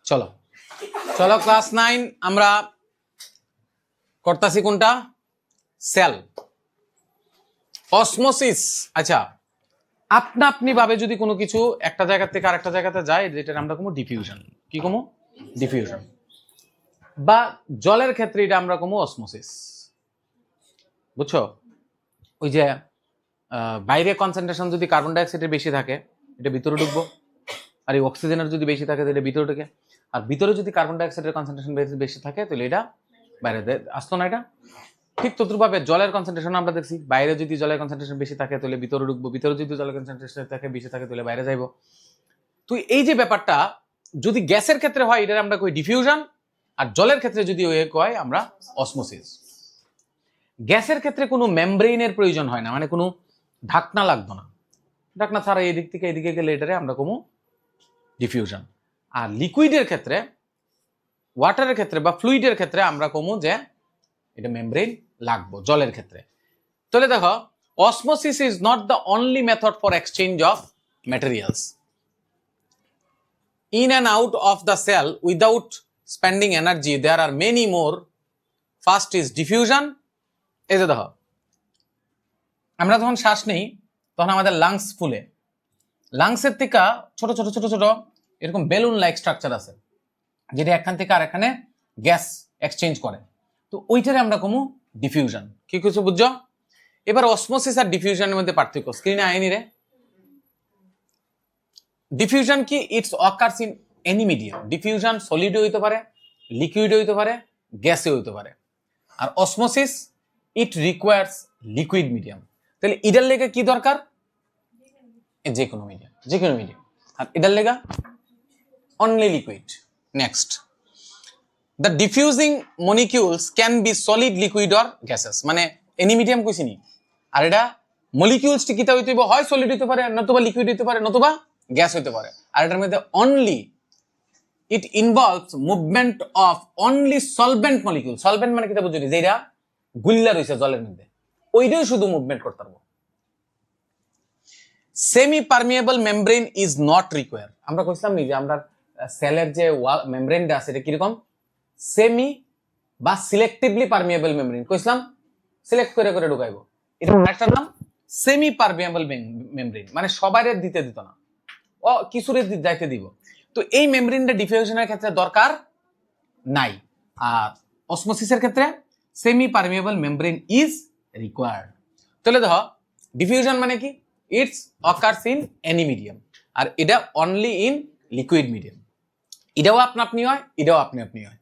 চলো চলো ক্লাস 9 আমরা করতেছি কোনটা সেল অসমোসিস। আচ্ছা আপনা আপনি ভাবে যদি কোনো কিছু একটা জায়গা থেকে আরেকটা জায়গাতে যায় যেটা আমরা কমু ডিফিউশন। কি কমু? ডিফিউশন। বা জলের ক্ষেত্রে এটা আমরা কমু অসমোসিস। বুঝছো? ওই যে বাইরে কনসেন্ট্রেশন যদি কার্বন ডাইঅক্সাইডের বেশি থাকে এটা ভিতরে ঢুকবো, আর এই অক্সিজেনের যদি বেশি থাকে তাহলে ভিতরে ঢুকে, আর ভিতরে যদি কার্বন ডাইঅক্সাইডের কনসেন্ট্রেশন বেশি থাকে তাহলে এটা বাইরে আসতো না। এটা ঠিক তদ্রুপভাবে জলের কনসেন্ট্রেশন আমরা দেখছি, বাইরে যদি জলের কনসেন্ট্রেশন বেশি থাকে তাহলে ভিতরে ঢুকবো, ভিতরে যদি জলের কনসেন্ট্রেশন থাকে বেশি থাকে তাহলে বাইরে যাইবো। তো এই যে ব্যাপারটা যদি গ্যাসের ক্ষেত্রে হয় এটা আমরা কই ডিফিউশন, আর জলের ক্ষেত্রে যদি ওই কয় আমরা অসমোসিস। গ্যাসের ক্ষেত্রে কোনো মেমব্রেইনের প্রয়োজন হয় না, মানে কোনো ঢাকনা লাগতো না, ঢাকনা ছাড়া এই দিক থেকে এদিকে গেলে এটারে আমরা কমু ডিফিউশন। আর লিকুইডের ক্ষেত্রে, ওয়াটারের ক্ষেত্রে বা ফ্লুইডের ক্ষেত্রে আমরা কমু যে এটা মেমব্রেইন লাগবো জলের ক্ষেত্রে। তাহলে দেখো osmosis is not the only method for exchange of materials in and out of the cell without spending energy. There are many more. First is diffusion. এই যে দেখো আমরা যখন শ্বাস নেই তখন আমাদের লাংস ফুলে, লাংসের থেকে ছোট ছোট ছোট ছোট এরকম বেলুন লাইক স্ট্রাকচার আছে যেটা একখান থেকে আরেকখানে গ্যাস এক্সচেঞ্জ করে, তো ওইটারে আমরা কমু ডিফিউশন। কি কিছু বুঝছো? এবার অসমোসিস আর ডিফিউশনের মধ্যে পার্থক্য স্ক্রিনে আইনি রে। ডিফিউশন কি? It's occurs in any medium. Diffusion solid হইতে পারে, লিকুইড হইতে পারে, গ্যাসে হইতে পারে। আর osmosis it requires liquid medium. তাহলে এটার লেগে কি দরকার? যে কোনো মিডিয়াম, যে কোনো মিডিয়াম। আর এটার লেগা only liquid. Next, the diffusing molecules can be solid, liquid or gases. মানে এনি মিডিয়াম কইছি নি, আর এটা মলিকিউলস টি কিতা হইতে হয় সলিড হইতে পারে, নতুবা লিকুইড হইতে পারে, নতুবা গ্যাস হইতে পারে। আর এটার মধ্যে only it involves movement of only solvent molecule. Solvent মানে কিতা বুঝলি? যেটা গুল্লা রয়েছে জলের মধ্যে ওইটাই শুধু মুভমেন্ট করতে পারবো। Semi permeable membrane is not require. আমরা কইছিলাম নি যে আমরা সেলের যে মেমব্রেনটা আছে এটা কিরকম? সেমি বা সিলেক্টিভলি পারমিয়েবল মেমব্রেন কইছিলাম, সিলেক্ট করে করে ঢুকাইবো। এটা আরেকটার নাম সেমি পারমিয়েবল মেমব্রেন, মানে সবাইরে দিতে দিত না, ও কিছুরে যাইতে দিব। তো এই মেমব্রেনটা ডিফিউশনের ক্ষেত্রে দরকার নাই, আর অসমোসিসের ক্ষেত্রে semi permeable membrane is required. তাহলে দেখো ডিফিউশন মানে কি? It's occurs in any medium, আর এটা অনলি ইন লিকুইড মিডিয়াম। এটাও আপনা আপনি হয়, এটাও আপনি আপনি হয়।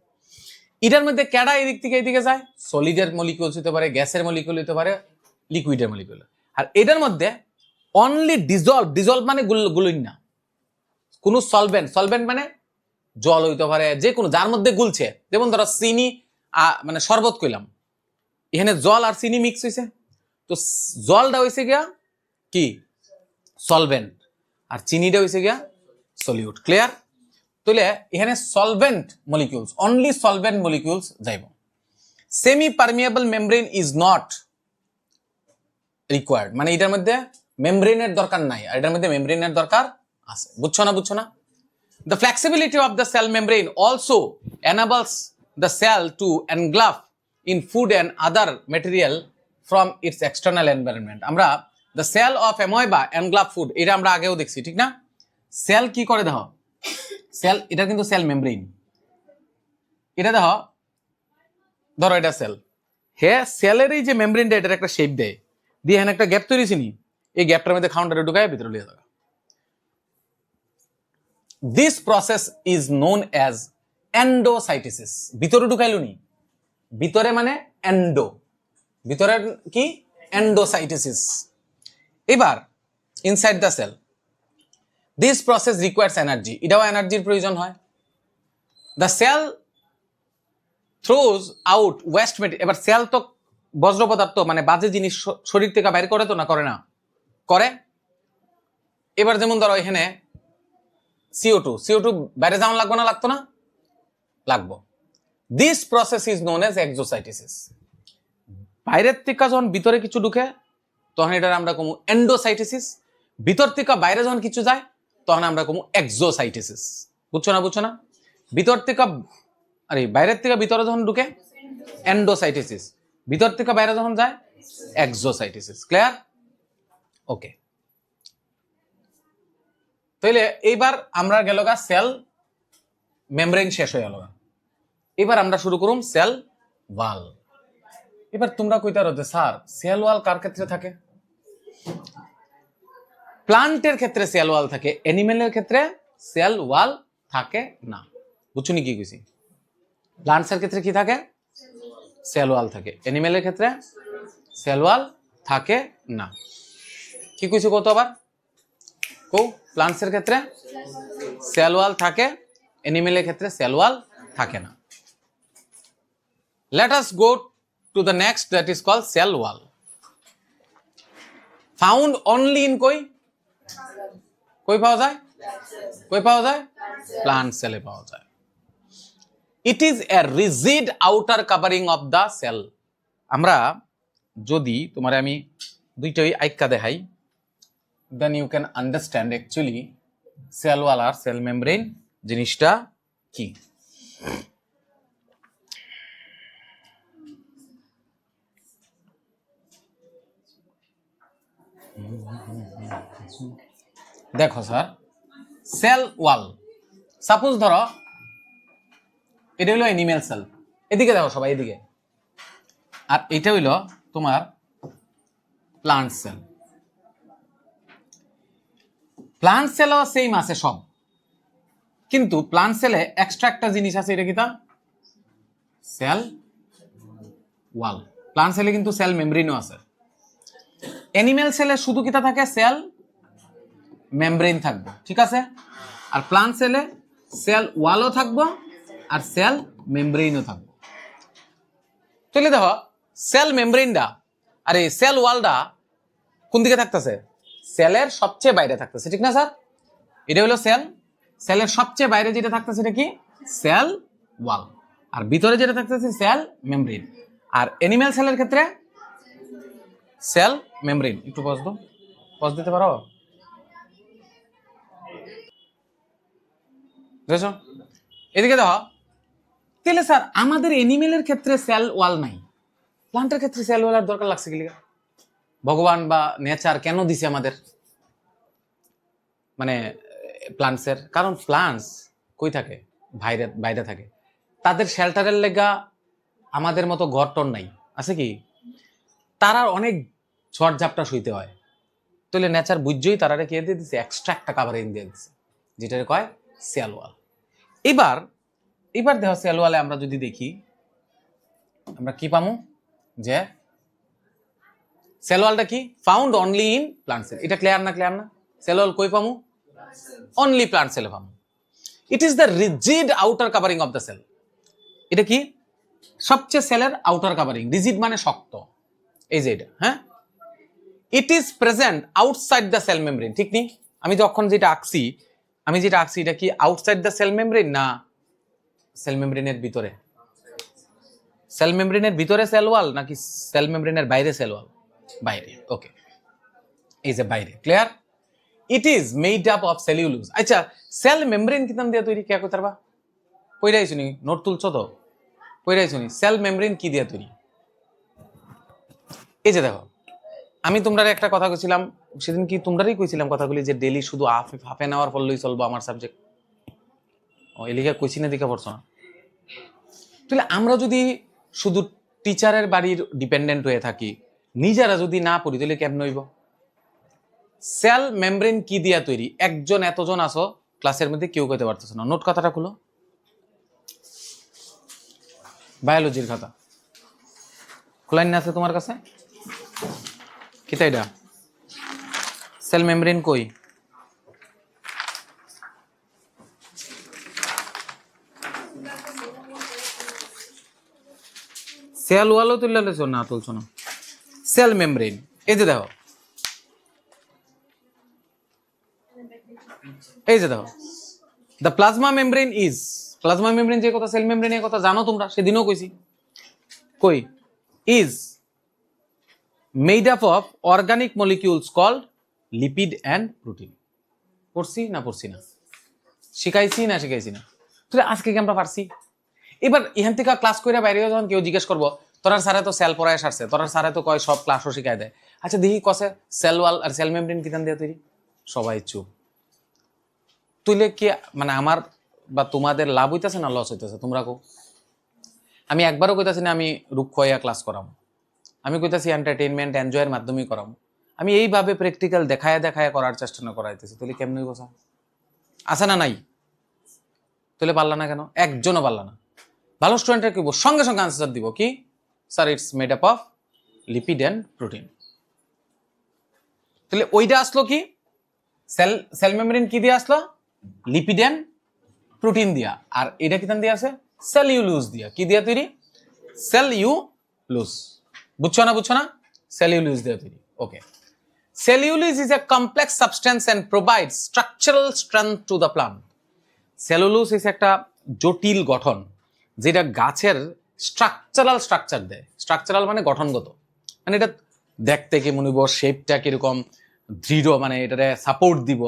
এটার মধ্যে ক্যাডা এদিক থেকে এদিকে যায়, সলিডের মলিকিউলস হতে পারে, গ্যাসের মলিকিউল হতে পারে, লিকুইডের মলিকিউল। আর এটার মধ্যে অনলি ডিজলভ, ডিজলভ মানে গুলইন না, কোন সলভেন্ট, সলভেন্ট মানে জল হইতে পারে, যে কোনো যার মধ্যে গুলছে। যেমন ধরো চিনি, মানে শরবত কইলাম, এখানে জল আর চিনি মিক্স হয়েছে, তো জলটা হয়েছে গিয়া কি সলভেন্ট, আর চিনিটা হয়েছে গিয়া সলিউট। ক্লিয়ার? তাহলে এখানে solvent molecules, only solvent molecules যাইব। Semi permeable membrane is not required, মানে এটার মধ্যে মেমব্রেনের দরকার নাই, আর এটার মধ্যে মেমব্রেনের দরকার আছে। বুঝছো না? বুঝছো না? The flexibility of the cell membrane also enables the cell to engulf in food and other material from its external environment. আমরা the cell of amoeba engulf food, এটা আমরা আগেও দেখছি, ঠিক না? সেল কি করে দেখো, সেল এটা কিন্তু সেল মেমব্রেন, এটা দেখো, ধরো এটা সেল, হ্যাঁ সেলের এই যে মেমব্রেনটা এটার একটা শেপ দেয়, দিয়ে এখানে একটা গ্যাপ তৈরি নি, এই গ্যাপটার মধ্যে কাউন্টারে ঢুকায় ভিতরে লিয়ে যাবে। This process is known as endocytosis. ভিতরে ঢুকাইলো নি, ভিতরে মানে এন্ডো, ভিতরে কি এন্ডোসাইটোসিস। এবার inside the cell this process requires energy, এটাও এনার্জির প্রয়োজন হয়। The cell throws out waste material. এবার সেল তো বজ্র পদার্থ মানে বাজে জিনিস শরীর থেকে বাইর করে, তো না করে না? করে। এবার যেমন ধরো এখানে CO2, CO2 বাইরে যাওয়া লাগবে না? লাগতো না? লাগবো। This process is known as exocytosis. বাইরের থেকে যখন ভিতরে কিছু ঢুকে তখন এটা আমরা কমু এন্ডোসাইটোসিস। ভিতর থেকে বাইরে যখন কিছু যায় তখন আমরা কমু এক্সোসাইটোসিস। বুঝছো না ভিতর থেকে বাইরের থেকে ভিতরে যখন ঢুকে এন্ডোসাইটোসিস, ভিতর থেকে বাইরে যখন যায় এক্সোসাইটোসিস। ক্লিয়ার? ওকে, তাহলে এইবার আমরা গেল গা সেল মেমব্রেন শেষ হয়ে গেল। এবার আমরা শুরু করুম সেল ওয়াল। এবার তোমরা কইতে রতে স্যার সেল ওয়াল কার ক্ষেত্রে থাকে? প্লান্টের ক্ষেত্রে সেল ওয়াল থাকে, অ্যানিমেলের ক্ষেত্রে সেল ওয়াল থাকে না। বুঝছো নি কি কইছি? প্লান্টসের ক্ষেত্রে কি থাকে? সেল ওয়াল থাকে, অ্যানিমেলের ক্ষেত্রে সেল ওয়াল থাকে না। কি কইছো কত আবার কো? প্লান্টসের ক্ষেত্রে সেল ওয়াল থাকে, অ্যানিমেলের ক্ষেত্রে সেল ওয়াল থাকে না। Let us go to the next, that is called cell wall. Found only in কই পাওয়া যায়? কই পাওয়া যায়? প্লান্ট সেলে পাওয়া যায়। It is a rigid outer covering of the cell. আমরা যদি তোমারে আমি দুইটাই আইক্কা দেখাই, then you can understand actually cell wall R cell membrane জিনিসটা কি। দেখো স্যার, সেল ওয়াল সাপোজ ধরো এটা হলো অ্যানিমেল সেল, এদিকে দেখো সবাই এদিকে, আর এটা হইলো তোমার প্লান্ট সেল। প্লান্ট সেলও সেম আছে সব, কিন্তু প্লান্ট সেলে এক্সট্রা একটা জিনিস আছে, এটা কি তা? Cell wall. প্লান্ট সেলে কিন্তু সেল মেমব্রেনও আছে। অ্যানিমেল সেলে শুধু কিটা থাকে? সেল মেমব্রেন থাকবে, ঠিক আছে? আর প্লান্ট সেলে সেল ওয়ালও থাকবো আর সেল মেমব্রেনও থাকবো। তাহলে দেখো সেল মেমব্রেনটা আর এই সেল ওয়ালটা কোন দিকে থাকতেছে? সেলের সবচেয়ে বাইরে থাকতেছে, ঠিক না স্যার? এটা হলো সেল, সেলের সবচেয়ে বাইরে যেটা থাকতেছে এটা কি? Cell wall. আর ভিতরে যেটা থাকতেছে সেল মেমব্রেন। আর অ্যানিমেল সেলের ক্ষেত্রে সেল মেমব্রেন। একটু পজ দাও, পজ দিতে পারো? বুঝছো? এদিকে দেখো, তাহলে স্যার আমাদের অ্যানিমেলের ক্ষেত্রে সেল ওয়াল নাই, প্লান্টের ক্ষেত্রে সেল ওয়ালের দরকার লাগছে কি লিগা? ভগবান বা নেচার কেন দিছে আমাদের মানে প্লান্টসের? কারণ প্লান্টস কই থাকে? বাইরে বাইরে থাকে, তাদের শেল্টারের লেগা আমাদের মতো ঘরটর নাই, আছে কি? তারা অনেক ঝড় ঝাপটা সইতে হয়, তাহলে নেচার বুঝছই তারারে কে দিয়ে দিচ্ছে? এক্সট্রা একটা কাভারিং দিয়ে দিচ্ছে, যেটাকে কয় সেল ওয়াল। এবার দেখো সেল ওয়ালে আমরা যদি দেখি আমরা কি পামু? যে সেল ওয়ালটা কি? Found only in plant cell. এটা ক্লিয়ার না? ক্লিয়ার না? সেল ওয়াল কই পামু? অনলি প্লান্ট সেলে পামু। It is the rigid outer covering of the cell. এটা কি? সবচেয়ে সেলের আউটার কাভারিং। রিজিড মানে শক্ত, এই যে এটা, হ্যাঁ? It is present outside the cell membrane, ঠিক নি? আমি যখন যেটা আঁকছি, এটা কি আউটসাইড দ্য সেল মেমব্রেন না সেল মেমব্রেনের ভিতরে? সেল মেমব্রেনের ভিতরে সেল ওয়াল নাকি সেল মেমব্রেনের বাইরে সেল ওয়াল? বাইরে। ওকে, এই যে বাইরে। Clear? It is made up of cellulose. আচ্ছা, সেল মেমব্রেন কিতাম দিয়ে তৈরি? কে কইতার বা? কইরাই শুনি, নোট তুলছো তো? কইরাই শুনি সেল মেমব্রেন কি দিয়ে তৈরি? এই যে দেখো, আমি তোমরা একটা কথা কইছিলাম সেদিন, কি তোমরাই কইছিলাম কথাগুলি, যে ডেলি শুধু হাফ এন আওয়ার পড়লেই চলবো আমার সাবজেক্ট। ও এলিকা কইছি না, দেখা পড়ছো না? তাহলে আমরা যদি শুধু টিচারের বাড়ির ডিপেন্ডেন্ট হয়ে থাকি, নিজেরা যদি না পড়ি, তাহলে কেমন হইব? সেল মেমব্রেন কি দিয়া তৈরি? একজন এতজন আসো ক্লাসের মধ্যে, কেউ কইতে পারতেছ না। নোট খাতাটা খুলো, বায়োলজির খাতা খোলাই না আছে তোমার কাছে? কিতা এটা? সেল মেমব্রেন কই? সেল ওয়ালও তুলে লেছো না? তুলছো না? সেল মেমব্রেন এই যে দেখো, এই যে দেখো, the plasma membrane is, plasma membrane যে কথা, সেল মেমব্রেনের কথা জানো তোমরা, সেদিনও কইছি। কই? Is made up of organic molecules called lipid and protein. পড়ছি না শিখাইছি না তাহলে আজকে কি আমরা পারছি? এবার এখান থেকে ক্লাস করে বাইরে যখন কেউ জিজ্ঞেস করবো তোরার স্যারে তো সেল পড়ায় সারছে, তোরার স্যারে তো কয় সব ক্লাসও শিখাই দেয়, আচ্ছা দেখি কসে সেল ওয়াল আর সেল মেমব্রেন কিতান দিয়ে তৈরি? সবাই চুপ। তুইলে কি মানে আমার বা তোমাদের লাভ হইতেছে না লস হইতেছে তোমরা কো? আমি একবারও কইতাছি না আমি রুক্ষ হইয়া ক্লাস করাম, আমি কইতাছি এন্টারটেইনমেন্ট এনজয়ের মাধ্যমেই করাম। আমি এইভাবে প্র্যাকটিক্যাল দেখায় করার চেষ্টা না করাইতেছি, তাহলে কেমনে কথা আছে না নাই? তাহলে পারলা না কেন? একজনও পারলা না। ভালো স্টুডেন্টরা কি সঙ্গে সঙ্গে আনসার দিব কি sir it's made up of lipid and protein. তাহলে ওইটা আসলো কি সেল মেমব্রেন কি দিয়ে আসলো? লিপিড এন্ড প্রোটিন দিয়া। আর এটা কি দিয়ে আছে? সেলুলোজ দিয়া। কি দিয়া তৈরি? সেলুলোজ। বুঝছো না সেলুলোজ দিয়া তৈরি। Okay, cellulose is a complex substance and provides structural strength to the plant. Cellulose is একটা জটিল গঠন যেটা গাছের স্ট্রাকচার দেয়। স্ট্রাকচারাল মানে গঠনগত, মানে এটা দেখতে কি মনে হইব, শেপটা কিরকম দৃঢ়, মানে এটারে সাপোর্ট দিব।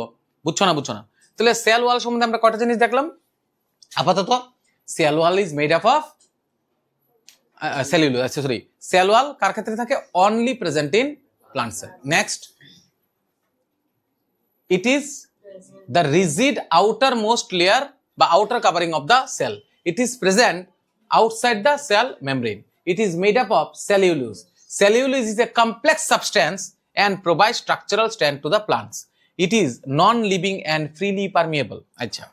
বুঝছো না? তাহলে সেল ওয়াল সম্বন্ধে আমরা কয়টা জিনিস দেখলাম আপাতত? Cell wall is made up of cellulose. Sorry, cell wall কার ক্ষেত্রে থাকে? Only present in plant cell. Next, it is the rigid outermost layer বা outer covering of the cell. It is present outside the cell membrane. It is made up of cellulose. Cellulose is a complex substance and provides structural strength to the plants. It is non-living and freely permeable. আচ্ছা,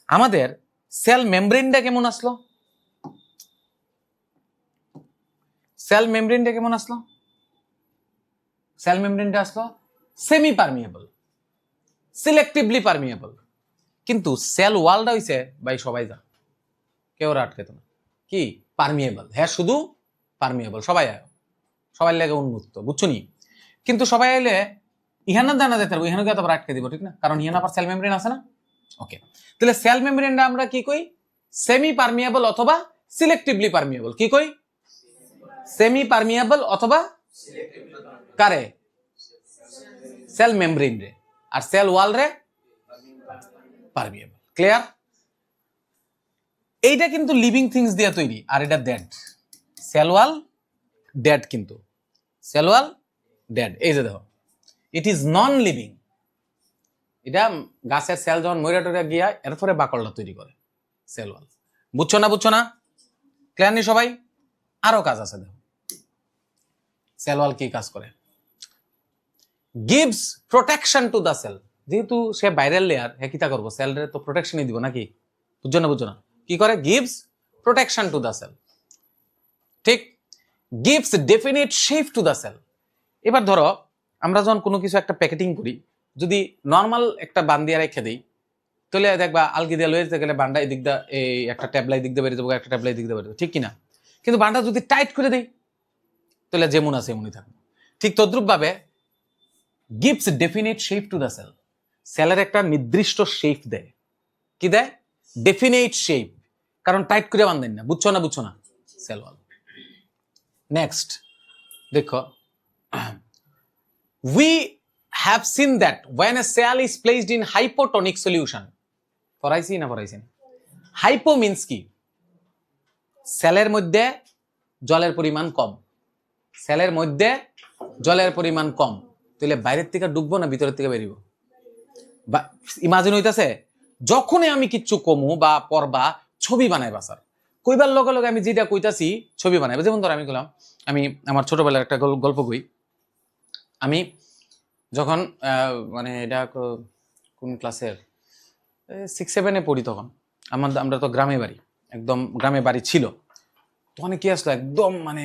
আমাদের sell মেমব্রেনটা কেমন আসলো? Sell মেমব্রেনটা কেমন আসলো? Sell মেমব্রেনটা আসলো semi permeable, selectively permeable. কিন্তু sell ওয়ালটা হইছে ভাই সবাই যা কেউ আটকে তো না কি পারমিয়েবল। হ্যাঁ, শুধু পারমিয়েবল। সবাই লাগে উন্মুক্ত। বুঝছো নি? কিন্তু সবাই এলে ইহানা দানা যেতে পারবো, ইহানাকে তো আটকে দিব, ঠিক না? কারণ ইহানা আবার সেল মেমব্রেন আছে না। ওকে, তাহলে সেল মেমব্রেনটা আমরা কি কই? সেমি পারমিয়েবল অথবা সিলেক্টিভলি পারমিয়েবল। কি কই? সেমি পারমিয়েবল অথবা কারে? সেল মেমব্রেন রে। আর সেল ওয়াল রে পারমিয়েবল। ক্লিয়ার? এইটা কিন্তু লিভিং থিংস দিয়ে তৈরি, আর এটা ডেড। সেল ওয়াল ডেড, কিন্তু সেল ওয়াল ডেড। এই যে দেখো, ইট ইজ নন লিভিং। এটা গাছের সেল যখন মইরা টইরা গিয়া এরপরে বাকলটা তৈরি করে সেল ওয়াল। বুঝছো না? ক্লিয়ার নি সবাই? আরো কাজ আছে, দেখো সেল ওয়াল কি কাজ করে। Gives protection to the cell. যেহেতু সে বাইরের লেয়ার, হ্যাঁ কিতা করবো? সেলের তো প্রোটেকশনই দিব নাকি? বুঝছো না? কি করে? Gives protection to the cell. ঠিক, gives definite shape to the cell. এবার ধরো আমরা যখন কোনো কিছু একটা প্যাকেটিং করি, যদি নর্মাল একটা বান দিয়ে রেখে দিই, তাহলে দেখবা আলগি দিয়ে লয়ে যেতে গেলে বানটা এদিক দা এই একটা ট্যাবলাই দিক দিয়ে বেরিয়ে যাবো, একটা ট্যাবলাই দিক দিয়ে বেরিয়ে যাবো, ঠিক কিনা? কিন্তু বানটা যদি টাইট করে দিই তাহলে যেমন আছে এমনই থাকবে। ঠিক তদ্রুপ ভাবে gives definite shape to the cell. সেলের একটা নির্দিষ্ট শেপ দেয়। কি দেয়? Definite shape. কারণ টাইট করে বান্ধেন না। বুঝছো না? সেল ওয়াল। নেক্সট দেখো, we have seen that when a cell is placed in hypotonic solution, পড়াইছি না? হাইপো মিন্স কি? সেলের মধ্যে জলের পরিমাণ কম। সেলের মধ্যে জলের পরিমাণ কম, তাহলে বাইরের থেকে ডুববো না ভিতরের থেকে বেরিব? ইমাজিন হইতাছে যখনই আমি কিচ্ছু কমু বা পড়বা ছবি বানাইবা স্যার, কইবার লগে আমি যেটা কইতাছি ছবি বানাইবা। যেমন ধর আমি কইলাম, আমি আমার ছোটবেলার একটা গল্প কই। আমি যখন মানে এটা কোন ক্লাসের 6-7 পড়ি, তখন আমরা তো গ্রামে বাড়ি, একদম গ্রামে বাড়ি ছিল। তখন কি আসলো, একদম মানে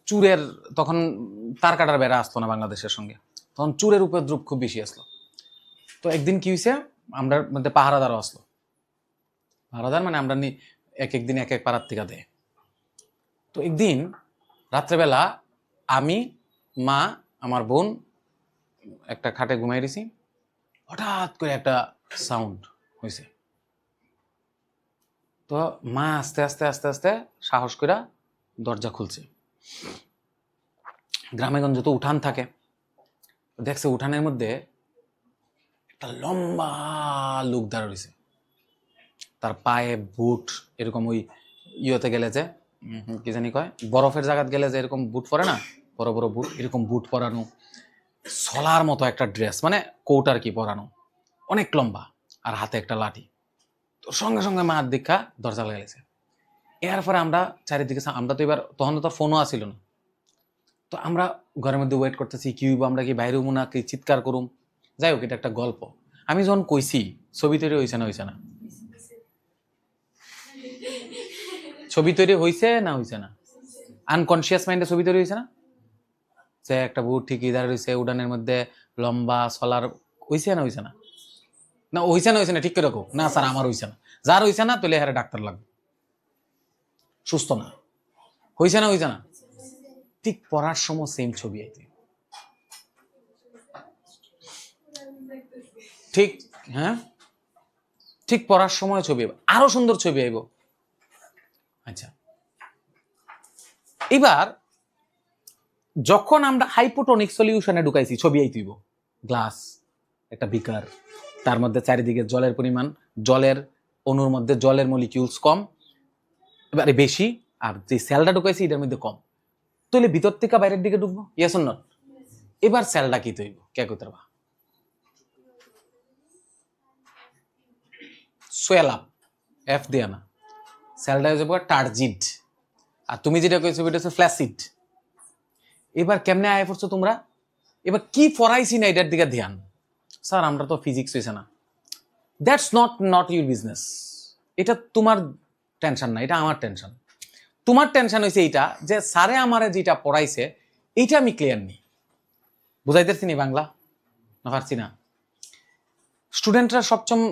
চুরের, তখন তার কাটার বেড়া আসতো না বাংলাদেশের সঙ্গে, তখন চুরের উপদ্রব খুব বেশি আসলো। তো একদিন কি হয়েছে, আমরা মধ্যে পাহারাদারও আসলো। পাহারাদার মানে আমরা এক দিন এক পাড়ার থেকে দেয়। তো একদিন রাত্রেবেলা আমি, মা, আমার বোন একটা খাটে ঘুমাই দিছি, হঠাৎ করে একটা সাউন্ড হয়েছে। তো মা আস্তে আস্তে সাহস করে দরজা খুলছে। গ্রামেগঞ্জে তো উঠান থাকে, দেখছে উঠানের মধ্যে একটা লম্বা লোক দাঁড়া রয়েছে, তার পায়ে বুট এরকম ওই ইয়েতে গেলে যে কি জানি কয় বরফের জায়গাত গেলে যে এরকম বুট পরে না, বড় বড় বুট, এরকম বুট পরানো, সলার মতো একটা ড্রেস, মানে কোট আর কি পরানো, অনেক লম্বা, আর হাতে একটা লাঠি। তো সঙ্গে সঙ্গে মার দীক্ষা দরজা লাগাইছে। এরপরে আমরা চারিদিকে, আমরা তো এবার তখন তো ফোনও আসিল না, তো আমরা ঘরের মধ্যে ওয়েট করতেছি কি হইব, আমরা কি বাইরে হবো না, কি চিৎকার করুম। যাই হোক, এটা একটা গল্প। আমি যখন কইছি ছবি তৈরি হয়েছে না হয়েছে না, ছবি তৈরি হয়েছে না হয়েছে না, আনকনসিয়াস মাইন্ডে ছবি তৈরি হয়েছে না, যে একটা বুট ঠিকই দাঁড়িয়ে রয়েছে উড়ানের মধ্যে লম্বা সলার, হয়েছে না হয়েছে না, না হয়েছে না হয়েছে না ঠিক করে রাখো না স্যার আমার হয়েছে না, যার হয়েছে না তাহলে হ্যাঁ ডাক্তার লাগবে, সুস্থ না, হয়েছে না হয়েছে না। ঠিক পড়ার সময় সেম ছবি আইতে, ঠিক হ্যাঁ, ঠিক পড়ার সময় ছবি আরো সুন্দর ছবি আইব। আচ্ছা, এবার যখন আমরা হাইপোটনিক সলিউশনে ঢুকাইছি ছবি আইতেইব, গ্লাস একটা বিকার, তার মধ্যে চারিদিকে জলের পরিমাণ, জলের অণুর মধ্যে জলের মলিকিউলস কম, এবারে বেশি, আর যে সেলটা ঢুকাইছি এটার মধ্যে কম, তাহলে ভিতর থেকে বাইরের দিকে ঢুকবো, ইয়েস অর নট? এবার সেলটা কি তৈব কে কইতে পারবা? সোয়েল আপ, এফ দিয়া না, সেলটা হয়ে যাবো টার্জিড, আর তুমি যেটা কইছো এটা হচ্ছে ফ্ল্যাসিড। এবার কেমনে আয় পড়ছো তোমরা? এবার কি পড়াইছি না এটার দিকে ধ্যান। স্যার আমরা তো ফিজিক্স হয়েছে না, দ্যাটস নট ইউর বিজনেস, এটা তোমার টেনশন না, এটা আমার টেনশন। তোমার টেনশন হয়েছে এইটা যে স্যারে আমারে যেটা পড়াইছে এইটা আমি ক্লিয়ার নি, বুঝাইতেছি নি বাংলা না পারছি না। স্টুডেন্টরা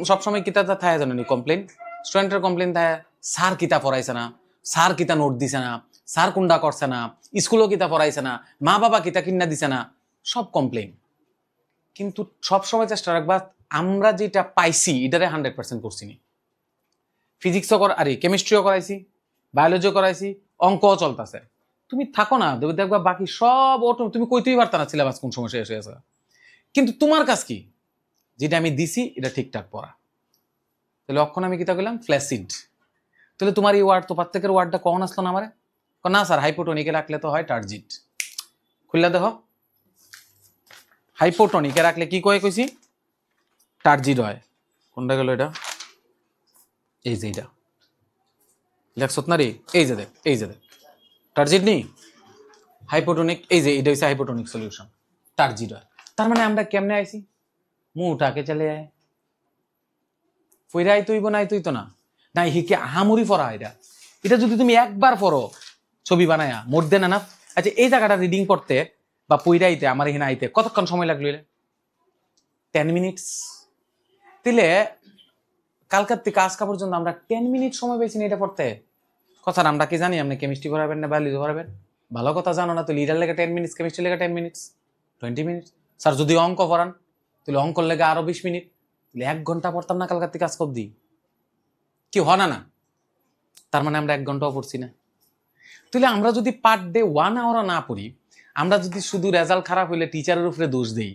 সবসময় কিতা থাকে জানো নি কমপ্লেন, স্টুডেন্টের কমপ্লেন থাকে স্যার কিতা পড়াইছে না, স্যার কিতা নোট দিছে না, স্যার কোনটা করছে না, স্কুলও কিতা পড়াইছে না, মা বাবা কিতা কিনা দিছে না, সব কমপ্লেন। কিন্তু সবসময় চেষ্টা রাখবা আমরা যেটা পাইছি এটারে 100% করছি নি। ফিজিক্সও আরে কেমিস্ট্রিও করাইছি, বায়োলজিও করাইছি, অঙ্কও চলতেছে, তুমি থাকো না দেখবা বাকি সব তুমি কইতেই পারতা না সিলেবাস কোন সময় শেষ হয়ে গেছে। কিন্তু তোমার কাজ কি, যেটা আমি দিছি এটা ঠিকঠাক পড়া। তাহলে অক্ষণ আমি কিতা কইলাম ফ্ল্যাসিড, তাহলে তোমার এই ওয়ার্ড তো প্রত্যেকের ওয়ার্ডটা কখন আসলো না আমারে? না স্যার হাইপোটনিকে রাখলে তো হয় টার্জিট। খুললা দেখো, হাইপোটনিকে রাখলে কি কইছি টার্জিট হয়। কোনটা গেল এটা? এই যে এটা লেখছত না রে, এই যে দেখ, এই যে দেখ টার্জিট নি হাইপোটনিক, এই যে এটা হচ্ছে হাইপোটনিক সলিউশন, টার্জিট হয়। তার মানে আমরা কেমনে আইছি, মুটাকে চলে আয় ফইরাই তুইব নাই তুই তো না, নাই হিকে আহামরি পড়া এটা, এটা যদি তুমি একবার পড়ো ছবি বানায়া মোর দেন না। আচ্ছা এই জায়গাটা রিডিং করতে বা পইরাইতে আমার এখানে আইতে কতক্ষণ সময় লাগলো? 10 মিনিটস। তাহলে কালকার থেকে আজকা পর্যন্ত আমরা 10 মিনিট সময় পেয়েছি না এটা পড়তে। কথা আমরা কি জানি আপনি কেমিস্ট্রি পড়াবেন না বায়োলজি পড়াবেন, ভালো কথা জানো না, তো লিডার লেগে 10 মিনিটস, কেমিস্ট্রি লেগে 10 মিনিটস, 20 মিনিটস। স্যার যদি অঙ্ক পড়ান তাহলে অঙ্কর লেগে আরো 20 মিনিট, তাহলে 1 ঘন্টা পড়তাম না কালকার থেকে আজকে অব্দি, কি হয় না? তার মানে আমরা 1 ঘন্টাও পড়ছি না। তাহলে আমরা যদি পার ডে 1 আওয়ারও না পড়ি, আমরা যদি শুধু রেজাল্ট খারাপ হইলে টিচারের উপরে দোষ দেই,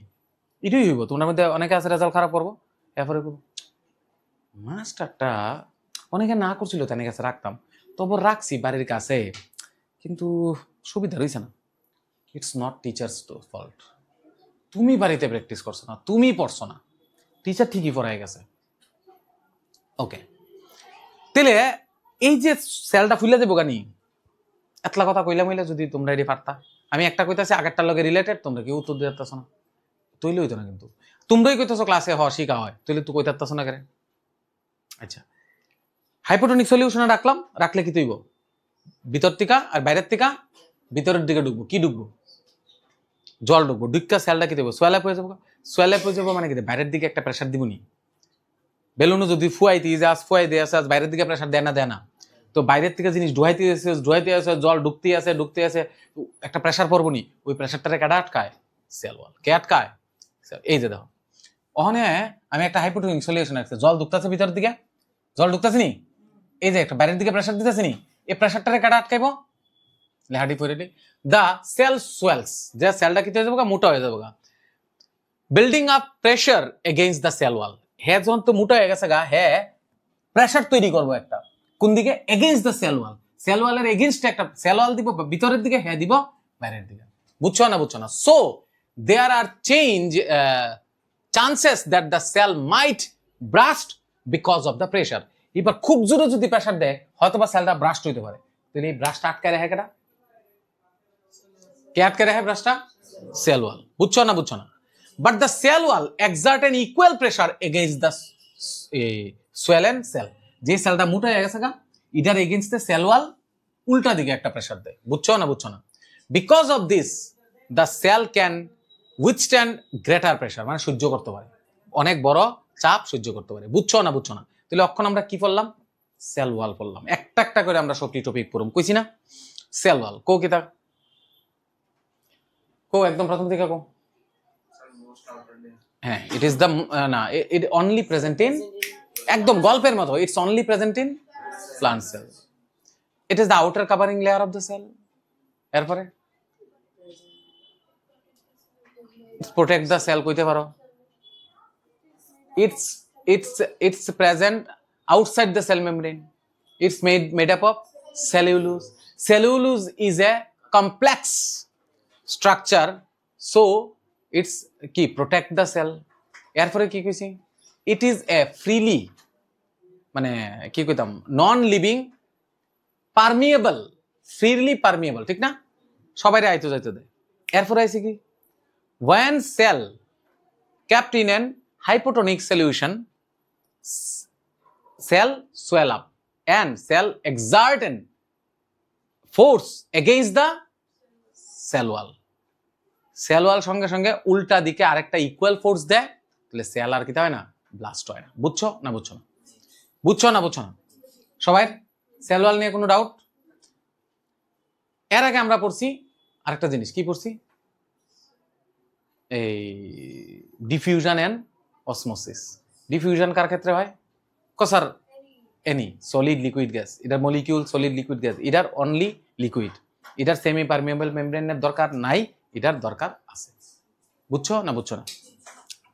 এটাই হইব। তোমার মধ্যে অনেকে আছে রেজাল্ট খারাপ করবো, এরপরে মাস্টারটা অনেকে না করছিল তাদের কাছে রাখতাম, তবু রাখছি বাড়ির কাছে, কিন্তু সুবিধা রয়েছে না। ইটস নট টিচার্স ফল্ট, তুমি বাড়িতে প্র্যাকটিস করছো না, তুমি পড়ছো না, টিচার ঠিকই পড়াই গেছে। ওকে, তাহলে এই যে সেলটা ফুলে যাবো গানি, এতলা কথা কইলাম হইলে যদি তোমরা এটি পারতা। আমি একটা কইতাছি আগেরটার লগে রিলেটেড, তোমরা কেউ উত্তর দিতেছ না, তৈলে হইতো না। কিন্তু তোমরাই কইতেছো ক্লাসে শিখা হয়, তৈলে তুই কইতাছ না কেন? আচ্ছা, হাইপোটনিক সলিউশনে রাখলাম, রাখলে কি তৈব ভিতর থেকে আর বাইরের থেকে ভিতরের দিকে ঢুকবো, কি ঢুকবো? জল ঢুকবো, ঢুকা সেলটা কি দেবো? সোয়ালাপ হয়ে যাবো। সোয়ালাপ হয়ে যাবো মানে কি বাইরের দিকে একটা প্রেশার দিব নি? বেলুনও যদি ফুয়াইতে ফুয়াই দিয়ে আসে, বাইরের দিকে প্রেশার দেয় না, তো বাইরের থেকে জিনিস ডুহাইতে আছে, জল ঢুকতে আছে, একটা প্রেশার পড়বো নি, ওই প্রেশারটারে কেডা আটকায়? Cell wall. কে আটকায়? এই যে দেখো, ওখানে আমি একটা হাইপোটনিক সলিউশন আছে, জল ঢুকতেছে ভিতরের দিকে, জল ঢুকতেছে নি, এই যে একটা বাইরের দিকে প্রেশার দিতেছে নি, এই প্রেশারটারে কেডা আটকাইবো? লেহাটি পড়ে দা সেল সোয়েলস, যে সেলটা কি হয়ে যাবো মোটা হয়ে যাবো, building up pressure against the cell ওয়াল। হ্যাঁ যখন তো মোটা হয়ে গেছে গা, হ্যাঁ প্রেশার তৈরি করবো একটা, কোন দিকে? Against the cell wall. সেল ওয়ালের এগেইনস্টে একটা সেল ওয়াল দিব ভিতরের দিকে, হ্যাঁ দিব বাইরের দিকে। বুঝছো না? বুঝছো না? So there are chances that the cell might burst because of the pressure. এবার খুব জোরে যদি প্রেশার দেয় হয়তো বা সেলটা ব্রাস্ট হইতে পারে। তাহলে এই ব্রাস্টটা আটকায় রাখে কেটা? কে আটকে রাখে ব্রাস্টটা? Cell wall. বুঝছো না? বুঝছো না? But the cell wall exert an equal pressure against the swollen cell. যে সেলটা মোটা হয়ে গেছে গা, ইটার এগেইনস্ট সেল ওয়াল উল্টা দিকে একটা প্রেশার দেয়। বুঝছো না? বুঝছো না? Because of this the cell can withstand greater pressure, মানে সহ্য করতে পারে, অনেক বড় চাপ সহ্য করতে পারে। বুঝছো না? বুঝছো না? তাহলে অক্ষণ আমরা কি পড়লাম? সেল ওয়াল পড়লাম। একটা একটা করে আমরা সবটি টপিক পড়ুম, কইছি না? সেল ওয়াল কো কিতা কো, একদম প্রথম থেকে কো। হ্যাঁ, ইট ইজ দ্য না, ইট অনলি প্রেজেন্ট ইন, একদম গল্পের মতো, it's only present in plant cell. It is the outer covering layer of the cell. এরপরে প্রোটেক্ট দ্য সেল কইতে পারো। It's present outside the cell membrane. It's made up of cellulose. Cellulose is a complex structure, so it's কি protect the cell. এরপরে কি কইছি? It is a freely, মানে কি কইতাম, non living permeable, freely permeable, ঠিক না? সবাই আইতো যাইতো দেয়। এরপরে আইছে কি? when cell kept in an hypotonic solution, cell swell up and cell exert an force against the cell wall. Cell wall সঙ্গে সঙ্গে উল্টা দিকে আরেকটা ইকুয়াল ফোর্স দেয়, তাহলে সেল আর কি হয় না? ব্লাস্ট হয় না। বুঝছো না? বুঝছো না? বুঝছো না? বুঝছো না? সবাই সেল ওয়াল নিয়ে কোনো ডাউট? এর আগে আমরা পড়ছি আরেকটা জিনিস, কি পড়ছি? এই ডিফিউশন এন্ড অসমোসিস। ডিফিউশন কার ক্ষেত্রে হয়? কসার এনি সলিড লিকুইড গ্যাস, এটার মলিকিউল সলিড লিকুইড গ্যাস, এটার অনলি লিকুইড, এটার সেমি পারমিয়েবল মেমব্রেনের দরকার নাই, এটার দরকার আছে। বুঝছো না? বুঝছো না?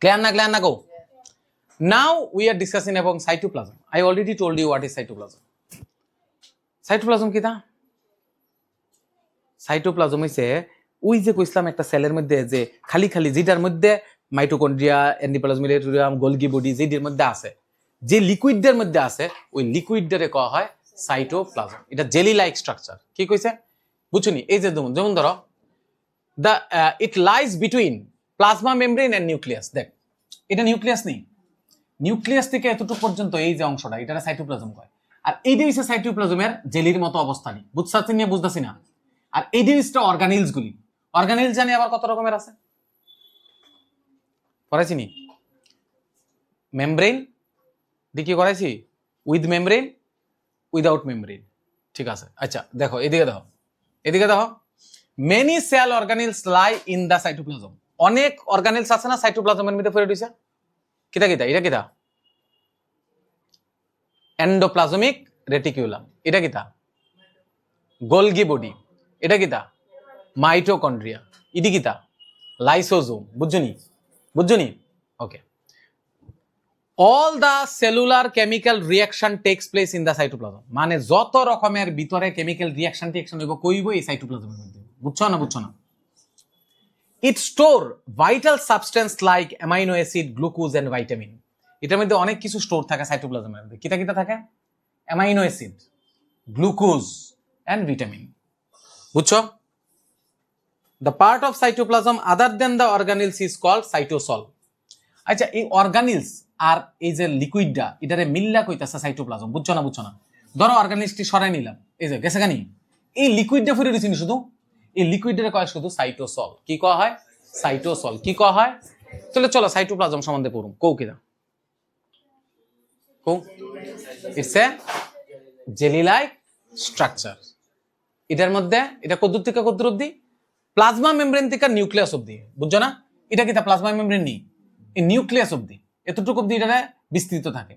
ক্লিয়ার না? ক্লিয়ার না? Go. Now we are discussing about cytoplasm. I already told you what is cytoplasm. Cytoplasm কি তা? সাইটোপ্লাজম হইছে ওই যে কইছিলাম একটা সেলের মধ্যে যে খালি খালি, যেটার মধ্যে মাইটোকন্ড্রিয়া, এন্ডোপ্লাজমিক, গোলগি বডি যেটার মধ্যে আছে, যে লিকুইডের মধ্যে আছে, ওই লিকুইডটারে কয়া হয় সাইটোপ্লাজম। এটা জেলি লাইক স্ট্রাকচার। কি কইছে? বুঝুনি? এই যে যেমন ধরো the it lies between plasma membrane and nucleus. দেখ, এটা নিউক্লিয়াস নেই, নিউক্লিয়াস থেকে এতটুকু পর্যন্ত এই যে অংশটা, এটা সাইটোপ্লাজম কয়। আর এই জিনিসটা সাইটোপ্লাজমের জেলির মতো অবস্থানই, বুঝছাচ্ছি নিয়ে বুঝতাছি না। আর এই জিনিসটা অর্গানিলস গুলি, অর্গানিলস জানি আবার কত রকমের আছে, পড়াইছি নি? মেমব্রেন দিয়ে কি করাইছি? উইথ মেমব্রেন, উইদাউট মেমব্রেন, ঠিক আছে? আচ্ছা দেখো এদিকে দেখো, এদিকে দেখো, many cell organelles lie in the cytoplasm. অনেক অর্গানিলস আছে না সাইটোপ্লাজমের মধ্যে পড়ে রইছে। কিটা কিটা? এটা কিটা? Endoplasmic reticulum. এটা কিটা? Golgi body. এটা কিটা? মাইটোকন্ড্রিয়া। ইডি কিটা? লাইসোজোম। বুঝছনি? বুঝছনি? Okay. All the cellular chemical reaction takes place in the cytoplasm. মানে যত রকমের ভিতরে কেমিক্যাল রিঅ্যাকশন টিঅ্যাকশন হইব কইব এই সাইটোপ্লাজমের মধ্যে। বুঝছো না? বুঝছো না? It store vital substance like amino acid, glucose and vitamin. এটার মধ্যে অনেক কিছু স্টোর থাকে সাইটোপ্লাজমের মধ্যে। কিটা কিটা থাকে? Amino acid, glucose and vitamin. বুঝছো? The part of cytoplasm other than the organelles is called cytosol. আচ্ছা, এই অর্গানিলস আর এই যে লিকুইডটা, এটারে মিল্লা কইতাছে সাইটোপ্লাজম। বুঝছো না? বুঝছো না? ধরো অর্গানিলসটি সরাই নিলাম, এই যে গেছে গানি, এই লিকুইডটা ফুরে দিছি শুধু, এই লিকুইডের কয় শুধু সাইটোসল। কি কয়া হয়? সাইটোসল। কি কয়া হয়? তাহলে চলো সাইটোপ্লাজম সম্বন্ধে পড়ুম। কৌ কিনা? কৌ it's a jelly like structure. এটার মধ্যে এটা কদ্দুর থেকে কদ্দুর অব্দি? প্লাজমা মেমব্রেন থেকে নিউক্লিয়াস অব্দি। বুঝছো না? এটা কি প্লাজমা মেমব্রেন নেই, এই নিউক্লিয়াস অব্দি, এতটুকু অব্দি এটা বিস্তৃত থাকে।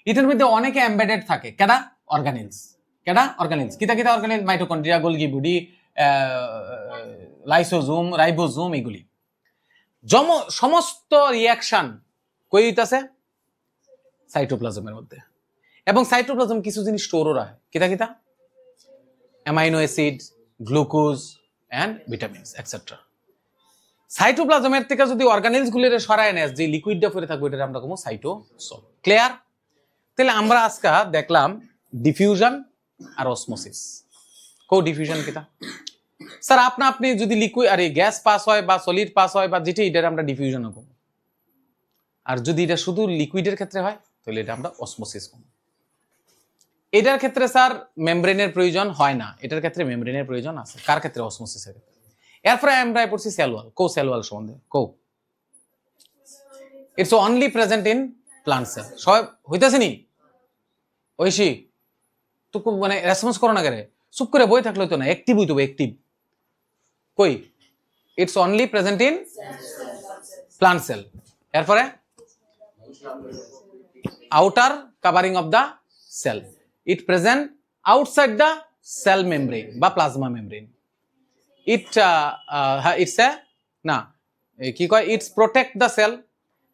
এটার মধ্যে অনেকে এমবেডেড থাকে। কেডা? অর্গানিলস। কেডা? অর্গানিলস। কিতা কিতা organelle? Mitochondria, Golgi body, lysosome, ribosome, এগুলি। সমস্ত রিয়াকশন কই হইতাছে সাইটোপ্লাজমের মধ্যে, এবং সাইটোপ্লাজম কিছু জিনিস স্টোরও রাখে, কিতা কিতা, amino acid, glucose and vitamins etcetera. সাইটোপ্লাজমের থেকে যদি অর্গানেলস গুলিরে সরায় নেয়, যে লিকুইডটা পড়ে থাকবে এটা আমরা কমো সাইটোসল। ক্লিয়ার? তাহলে আমরা আজকে দেখলাম ডিফিউশন আর অসমোসিস। কো ডিফিউশন কিতা স্যার? আপনি যদি লিকুইড আর গ্যাস পাস হয় বা সলিড পাস হয় বা যেটা, এটা আমরা ডিফিউশন করব। আর যদি এটা শুধু লিকুইডের ক্ষেত্রে হয় তাহলে এটা আমরা অসমোসিস করব। এটার ক্ষেত্রে স্যার মেমব্রেনের প্রয়োজন হয় না, এটার ক্ষেত্রে মেমব্রেনের প্রয়োজন আছে। কার ক্ষেত্রে? অসমোসিসের ক্ষেত্রে। এরপরে আমরা পড়ছি সেল ওয়াল। কো সেল ওয়াল সম্বন্ধে কো? It's only present in plant cell. সব হইতাছে নি ঐশী? তো মানে রেসপন্স করো না কেন? চুপ করে বই থাকলে তো না, অ্যাক্টিভ হইতো, অ্যাক্টিভ। কই? It's only present in plant cell. এরপরে outer covering of the cell, it present outside the cell membrane বা প্লাজমা মেমব্রেন। ইটস এ না কি কয়, it's protect the cell,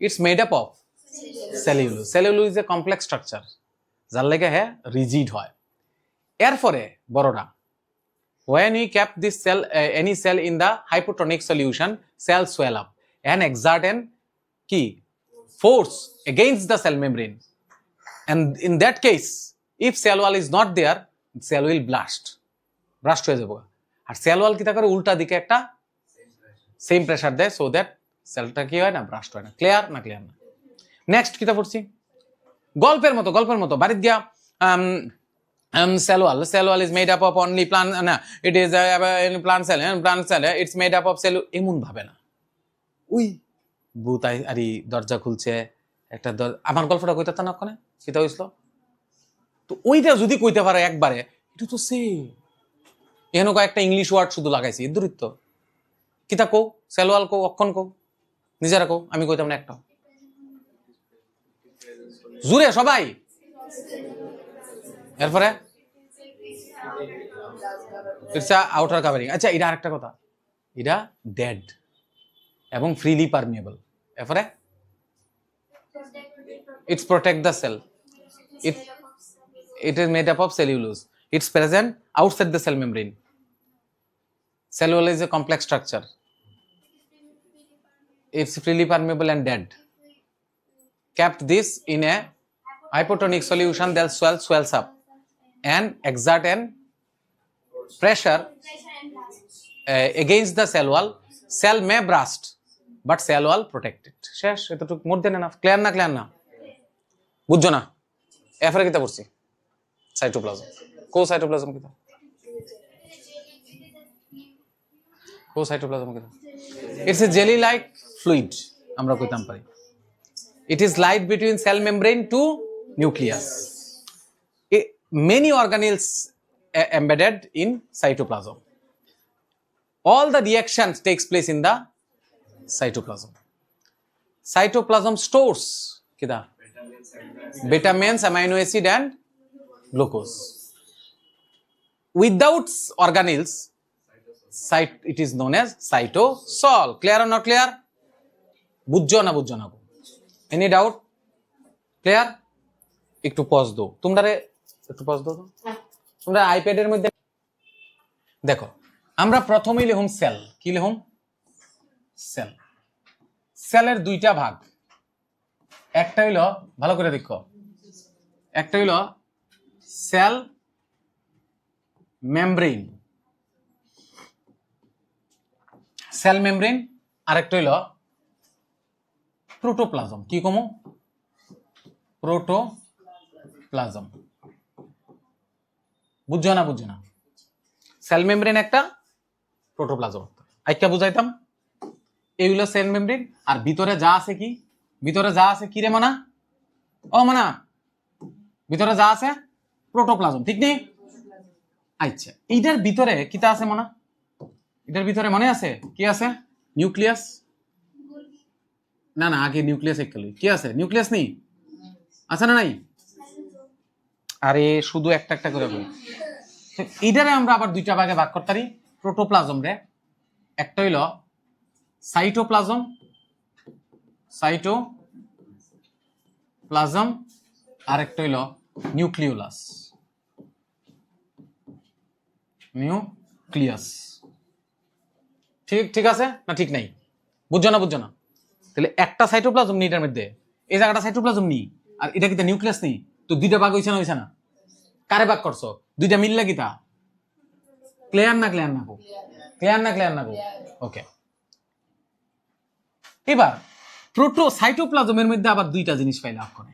it's made up of cellulose. Cellulose is a complex structure, যার লেগে হ্যাঁ rigid হয়। এরপরে বড়রা, when we kept this cell any cell in the hypotonic solution, cell swell up and exert an key force against the cell membrane, and in that case if cell wall is not there, cell will burst হয়ে যাবে। আর cell wall কি করে? উল্টা দিকে একটা same pressure দেয়, so that সেলটা কি হয় না, ব্রাস্ট হয় না। ক্লিয়ার না? ক্লিয়ার না? নেক্সট কিটা পড়ছি গল্পের মতো বাড়ি দিয়া। cell wall is made up of only plant, না it is plant cell, it's made up of cell, এমন ভাবে না। উই ভূত আরি দরজা খুলছে একটা, আমার গল্পটা কইতে না ওখানে সেটা হইছিল তো, ওইটা যদি কইতে পারে একবারে, এটা তো সেম। এখানে কয়েকটা ইংলিশ ওয়ার্ড শুধু লাগাইছি, দূরিত্ব কিতা কও, সেল ওয়াল কও, অক্ষণ কও, নিজেরা কও, আমি কইতাম না একটা জুড়ে সবাই। এরপরে ইটস আউটার কাভারিং। আচ্ছা, এটা আরেকটা কথা, এটা ডেড এবং ফ্রিলি পারমিয়েবল। এরপরে it's protect the cell, it is made up of cellulose, it's present outside the cell membrane. Cell wall is a complex structure, it's freely permeable and dead. Kept this in a hypotonic solution, that swells up and exert an pressure against the cell wall. Cell may burst but cell wall protected. শেষ, এতটুকু মোর দেন না? Clear না? Clear না? বুঝছো না? এরপরে কিতা পড়ছি সাইটোপ্লাজম। কো সাইটোপ্লাজম কিতা? কো সাইটোপ্লাজম কিতা? It's a jelly like fluid, আমরা কইতাম পারি। It is light between cell membrane to nucleus. Many organelles embedded in cytoplasm. All the reactions takes place in the cytoplasm. Cytoplasm stores kida vitamins, amino acid and glucose. Without organelles, it is known as cytosol. Clear or not clear? বুঝছো না? Any doubt? Clear? একটু pause দাও, তোমরা আইপ্যাডের মধ্যে দেখো। আমরা প্রথমেই লিখুম sell. কি লিখুম? সেল। সেলের দুইটা ভাগ, একটা হইলো, ভালো করে দেখো, একটা হইলো সেল মেমব্রেন, আরেকটা হইলো প্রোটোপ্লাজম। কি কমো? প্রোটোপ্লাজম। বুঝছো না? সেল মেমব্রেন একটা, প্রোটোপ্লাজম একটা। আইকা বুঝাইতাম, এই হলো সেল মেমব্রেন, আর ভিতরে যা আছে কি? ভিতরে যা আছে কি রে মানা? ও মানা, ভিতরে যা আছে প্রোটোপ্লাজম, ঠিক নেই? আচ্ছা, এইটার ভিতরে কিটা আছে মানা? এটার ভিতরে মনে আছে কি আছে? নিউক্লিয়াস। না, আগে নিউক্লিয়াস একটু কি আছে? নিউক্লিয়াস নেই? আছে না নাই? আরে শুধু একটা করে বলি। এইটারে আমরা আবার দুইটা ভাগে ভাগ করতে পারি প্রোটোপ্লাজম রে। একটা হইল সাইটোপ্লাজম সাইটোপ্লাজম, আরেকটা হইলো নিউক্লিওলাস, নিউক্লিয়াস। ঠিক ঠিক আছে না ঠিক নাই? বুঝছো না বুঝছো না? তাহলে একটা সাইটোপ্লাজম নি এটার মধ্যে, এই জায়গাটা সাইটোপ্লাজম নি আর এটা কিন্তু নিউক্লিয়াস নেই, তো দুইটা ভাগ হইছে না হইছে না? কারে ভাগ করছো? দুইটা মিললে কিতা? ক্লিয়ার না ক্লিয়ার না? ক্লিয়ার না ক্লিয়ার না? ওকে, এবার সাইটোপ্লাজমের মধ্যে আবার দুইটা জিনিস পাই লাভ করে,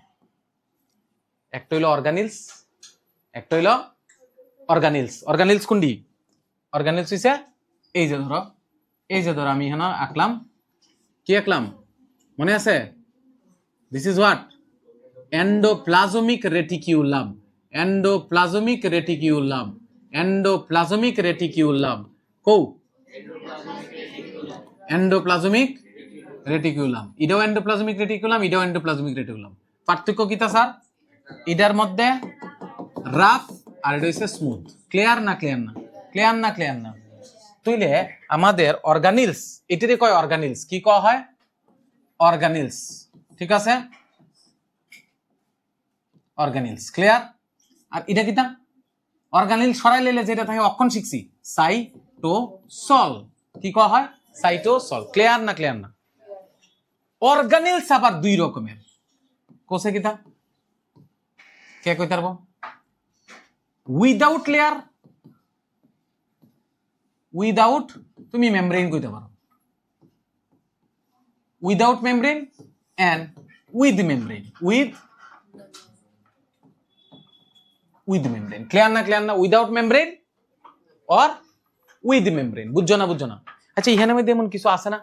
একটা হইলো অর্গানিলস, একটা হইলো অর্গানিলস কোনটি? অর্গানিলস হইছে এই যে ধরো, আমি এখানে আঁকলাম, কি আঁকলাম মনে আছে? This is what? Endoplasmic reticulum, endoplasmic reticulum, endoplasmic reticulum. কও এন্ডোপ্লাজমিক রেটিকুলাম, এটাও এন্ডোপ্লাজমিক রেটিকুলাম, এটাও এন্ডোপ্লাজমিক রেটিকুলাম। পার্থক্য কিতা স্যার? এটার মধ্যে রাফ আর এটা হচ্ছে স্মুথ। ক্লিয়ার না ক্লিয়ার না? ক্লিয়ার না ক্লিয়ার না? তুইলে আমাদের অর্গানিলস, এটারে কয় অর্গানিলস। কি কয় হয়? অর্গানিলস। ঠিক আছে, অর্গানিলস। ক্লিয়ার? আর এটা কিতা? অর্গানিল সরাই লইলে যেটা থাকে অক্ষণ শিখছি, সাইটোসল। কি কয় হয়? সাইটোসল। ক্লিয়ার না ক্লিয়ার না? অর্গানিলস আবার দুই রকমের, কোসে কিতা কে কইতে পারবো? উইদাউট লেয়ার, উইদাউট, তুমি মেমব্রেন কইতে পারো, without membrane and with membrane, with membrane. Clear না ক্লিয়ার না? Without membrane or with membrane. বুঝছো না বুঝছো না? আচ্ছা এখানে মধ্যে এমন কিছু আছে না,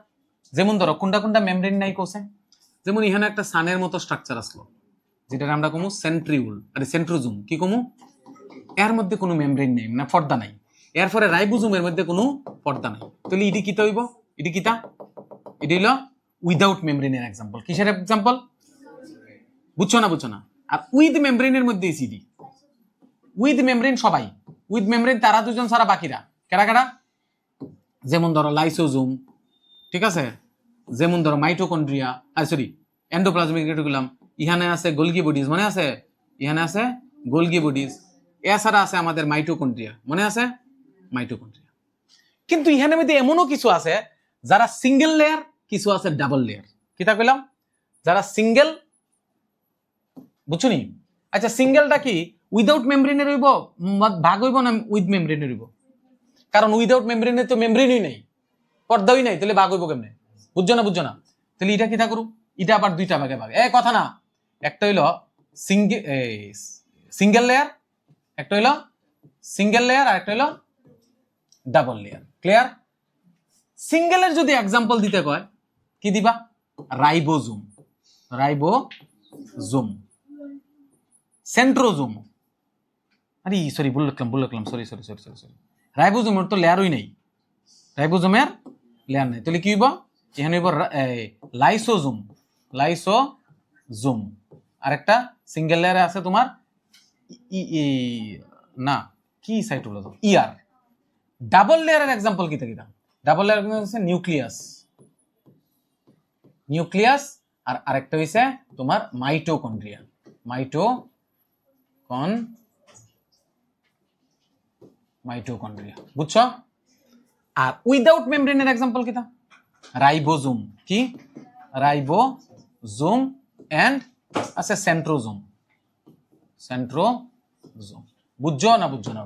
যেমন ধরো কোনটা কোনটা মেমব্রেন নাই কোসে, যেমন এখানে একটা সানের মতো স্ট্রাকচার আসলো, যেটা আমরা কমু সেন্ট্রিউল, আরে সেন্ট্রোজুম। কি কমু? এর মধ্যে কোনো মেমব্রেন নেই, না পর্দা নাই। এরপরে রাইবোজোমের মধ্যে কোনো পর্দা নাই। তাহলে ইডি কিতা হইব? ইডি কিতা? ইডি হইল উইদাউট মেমব্রেনের এক্সাম্পল। কিসের এক্সাম্পল? বুঝছো না বুঝছো না? আর উইথ মেমব্রেনের মধ্যে ইডি, উইথ মেমব্রেন সবাই, উইথ মেমব্রেন তারা দুজন ছাড়া বাকিরা কেডা কেডা? যেমন ধরো লাইসোজোম, ঠিক আছে, যেমন ধরো মাইটোকন্ড্রিয়া, সরি এন্ডোপ্লাজমিক রেটিকুলাম, ইহানে আছে গোলগি বডিজ, মনে আছে? ইহানে আছে গোলগি বডিজ। এছাড়া আছে আমাদের মাইটোকন্ড্রিয়া, মনে আছে? মাইটোকন্ড্রিয়া। কিন্তু ইহানের মধ্যে এমনও কিছু আছে যারা সিঙ্গেল লেয়ার, কিছু আছে ডাবল লেয়ার। কিতা কইলাম? যারা সিঙ্গেল, বুঝছো নি? আচ্ছা সিঙ্গেলটা কি উইদাউট মেমব্রেনের হইব, ভাগ হইব না উইথ মেমব্রেনের হইব? কারণ উইদাউট মেমব্রেনের তো মেমব্রেনই নাই, পর্দাই নাই, তাহলে ভাগ হইব কেমনে? বুঝছো না বুঝছো না? তাহলে এটা কিতা করু? এটা আবার দুইটা ভাগে ভাগ, কথা না। একটা হইলো সিঙ্গেল লেয়ার, একটা হইলো সিঙ্গেল লেয়ার, আর একটা হইলো ডাবল লেয়ার। ক্লিয়ার? সিঙ্গেলের যদি এক্সাম্পল দিতে কয় কি দিবা? রাইবোজোম, রাইবোজোম, সেন্ট্রোজোম, আরে সরি ভুল লিখলাম, sorry sorry sorry sorry sorry. রাইবোজোমের তো লেয়ারই নাই, রাইবোজোমের লেয়ার নাই, তাহলে কি হইব? এখানে হইব লাইসোজোম, লাইসোজোম। আরেকটা সিঙ্গেল লেয়ারে আছে তোমার না কি সাইটোপ্লাজম, ইয়ার। ডাবল লেয়ারের এক্সাম্পল কিতা কিতা? ডাবল লেয়ার হচ্ছে নিউক্লিয়াস, নিউক্লিয়াস, আর আরেকটা হইছে তোমার মাইটোকন্ড্রিয়া, মাইটোকন্ড্রিয়া। বুঝছো? আর উইদাউট মেমব্রেনের এক্সাম্পল কিতা? রাইবোজোম। কি? রাইবোজোম এন্ড আছে সেন্ট্রোজোম, সেন্ট্রোজোম। বুঝছো না বুঝছো না?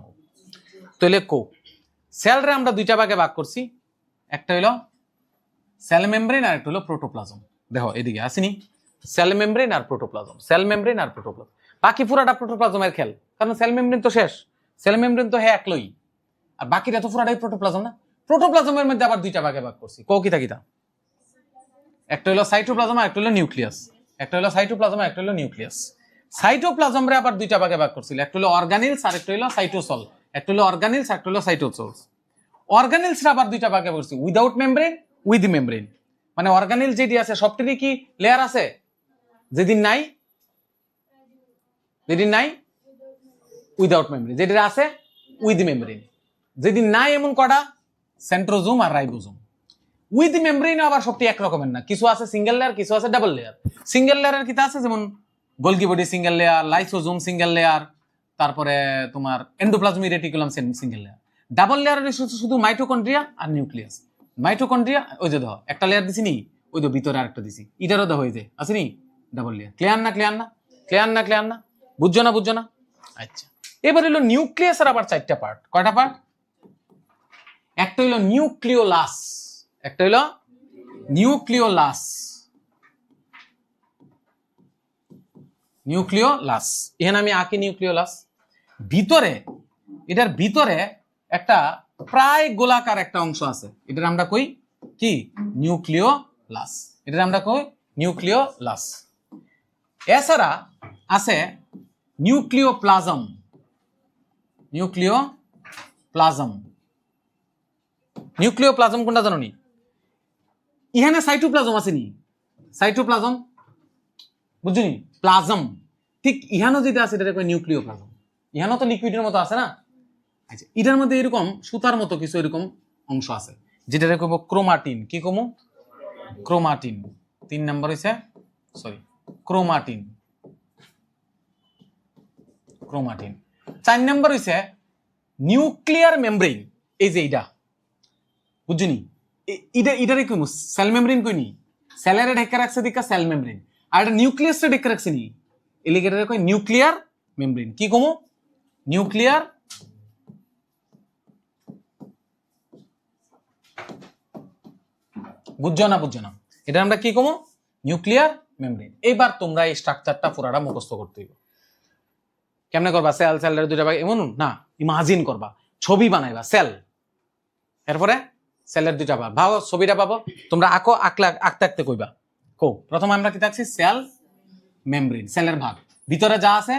তাহলে কো সেল রে আমরা দুইটা ভাগে ভাগ করছি, একটা হইলো সেল মেমব্রেন আর একটা হলো প্রোটোপ্লাজম। দেখো এদিকে আসিনি, সেল মেমব্রেন আর প্রোটোপ্লাজম, সেল মেমব্রেন আর প্রোটোপ্লাজম। বাকি পুরাটা প্রোটোপ্লাজমের খেল, কারণ সেল মেমব্রেন তো শেষ, সেল মেমব্রেন তো হ্যাঁ একলই, আর বাকিটা তো পুরাটাই প্রোটোপ্লাজম না। প্রোটোপ্লাজমের মধ্যে আবার দুইটা ভাগে ভাগ করছি, কো কিতা কিতা? একটা হলো সাইটোপ্লাজম আর একটা হলো নিউক্লিয়াস, একটা হলো সাইটোপ্লাজম আর একটা হলো নিউক্লিয়াস। সাইটোপ্লাজম রে আবার দুইটা ভাগে ভাগ করছিল, একটা হলো অর্গানিলস আর একটা হলো সাইটোসল, একটা হলো অর্গানিলস আর একটা হলো সাইটোসল। অর্গানিলস রে আবার দুইটা ভাগে করছি, উইদাউট মেমব্রেন, উইথ মেমব্রেন। মানে অর্গানিল যেটি আছে সবটিরই কি লেয়ার আছে? যেদিন নাই, যেদিন নাই উইদাউট মেমব্রেন, যেটি আছে উইথ মেমব্রেন। যেদিন নাই এমন কটা? সেন্ট্রোজোম আর রাইবোজোম। উইথ মেমব্রেন আবার সবটি এক রকমের না, কিছু আছে সিঙ্গেল লেয়ার, কিছু আছে ডাবল লেয়ার। সিঙ্গেল লেয়ারের কিতা আছে যেমন Golgi body single layer, lysosome single layer, তারপরে তোমার endoplasmic reticulum single layer. Double লেয়ারের শুধু মাইটোকন্ড্রিয়া আর নিউক্লিয়াস। মাইটোকন্ড্রিয়া ওই যে দেখো একটা লেয়ার দিছি নি, ওই তো ভিতরে আরেকটা দিছি, ইটারও দেখো হয়ে যায় আছে নি ডাবল লেয়ার। ক্লিয়ার না ক্লিয়ার না ক্লিয়ার না ক্লিয়ার না, বুঝছো না বুঝছো না? আচ্ছা, এবার হলো নিউক্লিয়াসের আবার 4টা পার্ট। কয়টা পার্ট? একটা হলো নিউক্লিওলাস, একটা হলো নিউক্লিওলাস, নিউক্লিওলাস। এখানে আমি আঁকি নিউক্লিওলাস। ভিতরে, এটার ভিতরে একটা প্রায় গোলাকার একটা অংশ আছে, এটার আমরা কই কি নিউক্লিওলাস, এটার আমরা কই নিউক্লিওলাস। এছাড়া আছে নিউক্লিওপ্লাজম, নিউক্লিওপ্লাজম। নিউক্লিওপ্লাজম কোনটা জানো নি? ইহানে সাইটোপ্লাজম আছে নি, সাইটোপ্লাজম বুঝছো নি, প্লাজম। ঠিক ইহানো যেটা আছে এটা কই নিউক্লিওপ্লাজম। ইহানো তো লিকুইডের মতো আছে না। আচ্ছা, এটার মধ্যে এরকম সুতার মতো কিছু এরকম অংশ আছে যেটা কইব ক্রোমাটিন। কি কমু? ক্রোমাটিন। 3 নাম্বার হইছে সরি ক্রোমাটিন, ক্রোমাটিন। 4 নাম্বার হইছে নিউক্লিয়ার মেমব্রেন। এই যে এইটা বুঝছনি, এটারে কইমু সেল মেমব্রেন কইনি, সেলের ঢেকে রাখছে দিকা সেল মেমব্রেন, আর এটা নিউক্লিয়াসে ঢেকে রাখছে নি, এলিগেটারে কই নিউক্লিয়ার মেমব্রেন। কি কমু? নিউক্লিয়ার বুঝছো না বুঝছো না, এটা আমরা কি কমু? Nuclear membrane. এবার তোমরা এই স্ট্রাকচারটা পুরাটা মুখস্থ করতে হইব। কেমনে করবা? সেল সেলের দুইটা ভাগ এমন না, ইমাজিন করবা, ছবি বানাইবা সেল, এরপরে সেলের দুইটা ভাগ, ভাও ছবিটা পাবো তোমরা আঁকো, আঁকতে আঁকতে কইবা। কো প্রথমে আমরা কি থাকছি? সেল মেমব্রেন, সেলের ভাগ, ভিতরে যা আছে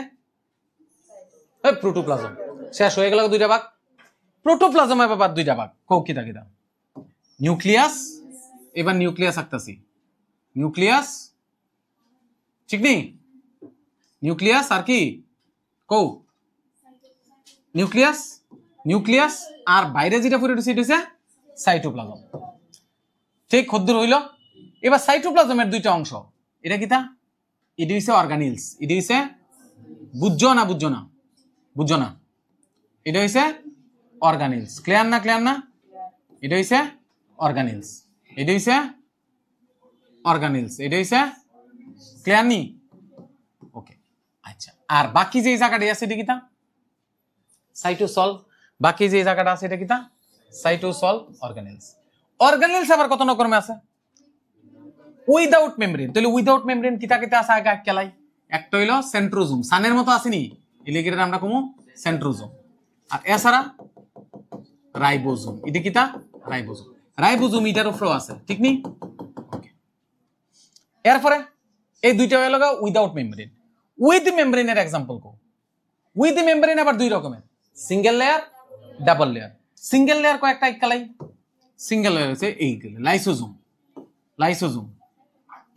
প্রোটোপ্লাজম। শেষ হয়ে গেল দুইটা ভাগ, প্রোটোপ্লাজমে আবার দুইটা ভাগ। কো কিতা কিতা? নিউক্লিয়াস, এবার নিউক্লিয়াস আঁকতাছি, নিউক্লিয়াস ঠিক নেই, নিউক্লিয়াস আর কি কো নিউক্লিয়াস, নিউক্লিয়াস আর বাইরে যেটা পড়ে রয়েছে এটা হচ্ছে সাইটোপ্লাজম। ঠিক খদ্দুর হইল। এবার সাইটোপ্লাজমের দুইটা অংশ, এটা কিতা? এটা হচ্ছে অর্গানিলস, এটা হচ্ছে বুঝছো না বুঝছো না বুঝছো না, এটা হচ্ছে অর্গানিলস। ক্লিয়ার না ক্লিয়ার না? এটা হচ্ছে অর্গানিলস, এটা হচ্ছে অর্গানিলস, এটা হচ্ছে ক্লিয়ার নি? ওকে আচ্ছা, আর বাকি যে জায়গাটা আছে এটা কিতা? সাইটোসল। বাকি যে জায়গাটা আছে এটা কিতা? সাইটোসল অর্গানিলস। অর্গানিলস আবার কত রকমের আছে? Without membrane. তাহলে উইদাউট মেমব্রেন কিতা কিতা আছে আগে কেলাই? একটা হইলো সেন্ট্রোজোম, সানের মতো আসেনি, এলিগেটার আমরা কমু সেন্ট্রোজোম। আর এছাড়া রাইবোজোম, এটা কিতা? রাইবোজোম। রাইবোজোম এটার উপরেও আছে, ঠিক নি? এরপরে এই দুইটা হয়ে গেল উইদাউট মেমব্রেন। উইথ মেমব্রেনের এক্সাম্পল কো। উইথ মেমব্রেন আবার দুই রকমের, single layer, double layer. Single layer কয়েকটা একলাই, সিঙ্গেল লেয়ার হচ্ছে এইগুলো লাইসোজোম, লাইসোজোম।